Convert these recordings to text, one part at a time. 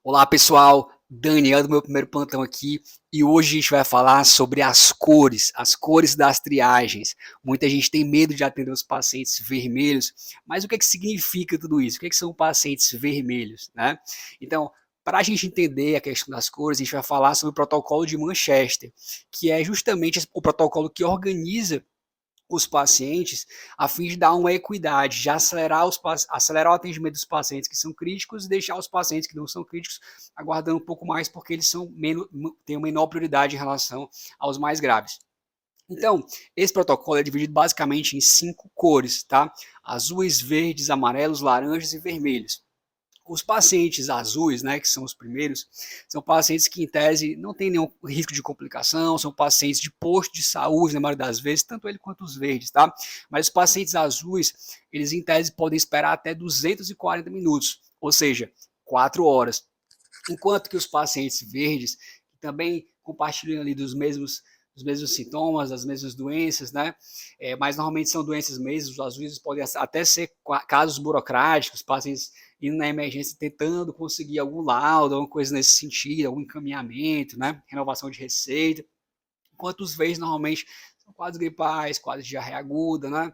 Olá pessoal, Daniel do meu primeiro plantão aqui e hoje a gente vai falar sobre as cores das triagens. Muita gente tem medo de atender os pacientes vermelhos, mas o que é que significa tudo isso? O que é que são pacientes vermelhos, né? Então, para a gente entender a questão das cores, a gente vai falar sobre o protocolo de Manchester, que é justamente o protocolo que organiza os pacientes a fim de dar uma equidade, de acelerar o atendimento dos pacientes que são críticos e deixar os pacientes que não são críticos aguardando um pouco mais porque eles têm uma menor prioridade em relação aos mais graves. Então, esse protocolo é dividido basicamente em 5 cores, tá? Azuis, verdes, amarelos, laranjas e vermelhos. Os pacientes azuis, né, que são os primeiros, são pacientes que, em tese, não têm nenhum risco de complicação, são pacientes de posto de saúde, na maioria das vezes, tanto ele quanto os verdes, tá? Mas os pacientes azuis, eles, em tese, podem esperar até 240 minutos, ou seja, 4 horas. Enquanto que os pacientes verdes, que também compartilham ali dos mesmos sintomas, das mesmas doenças, né? Mas normalmente são doenças mesmo, às vezes podem até ser casos burocráticos, pacientes indo na emergência tentando conseguir algum laudo, alguma coisa nesse sentido, algum encaminhamento, né? Renovação de receita. Enquanto os verdes normalmente são quadros gripais, quadros de diarreia aguda, né?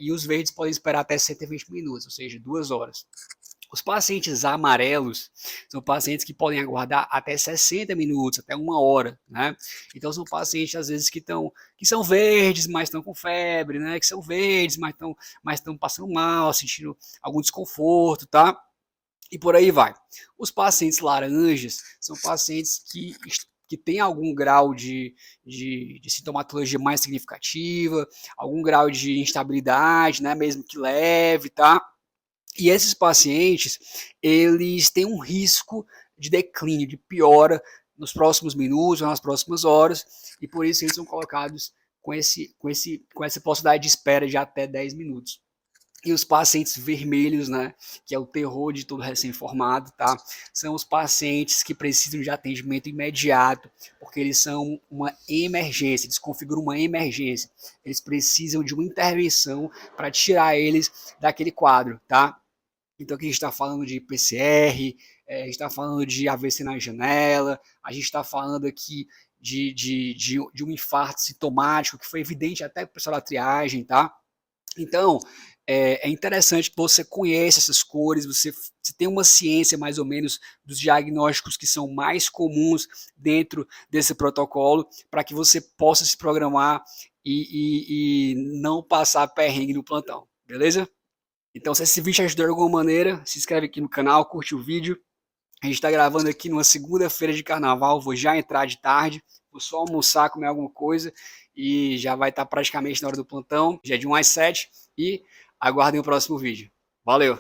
E os verdes podem esperar até 120 minutos, ou seja, 2 horas. Os pacientes amarelos são pacientes que podem aguardar até 60 minutos, até 1 hora, né? Então são pacientes às vezes que são verdes, mas estão com febre, né? Que são verdes, mas estão passando mal, sentindo algum desconforto, tá? E por aí vai. Os pacientes laranjas são pacientes que têm algum grau de sintomatologia mais significativa, algum grau de instabilidade, né? Mesmo que leve, tá? E esses pacientes, eles têm um risco de declínio, de piora nos próximos minutos, nas próximas horas, e por isso eles são colocados com essa possibilidade de espera de até 10 minutos. E os pacientes vermelhos, né, que é o terror de todo recém-formado, tá? São os pacientes que precisam de atendimento imediato, porque eles são uma emergência, eles configuram uma emergência. Eles precisam de uma intervenção para tirar eles daquele quadro, tá? Então aqui a gente está falando de PCR, a gente está falando de AVC na janela, a gente está falando aqui de um infarto sintomático que foi evidente até para o pessoal da triagem, tá? Então, é interessante que você conheça essas cores, você tem uma ciência mais ou menos dos diagnósticos que são mais comuns dentro desse protocolo, para que você possa se programar e não passar perrengue no plantão, beleza? Então, se esse vídeo te ajudou de alguma maneira, se inscreve aqui no canal, curte o vídeo. A gente está gravando aqui numa segunda-feira de carnaval, vou já entrar de tarde, vou só almoçar, comer alguma coisa e já vai estar praticamente na hora do plantão, já é de 1 às 7 e aguardem o próximo vídeo. Valeu!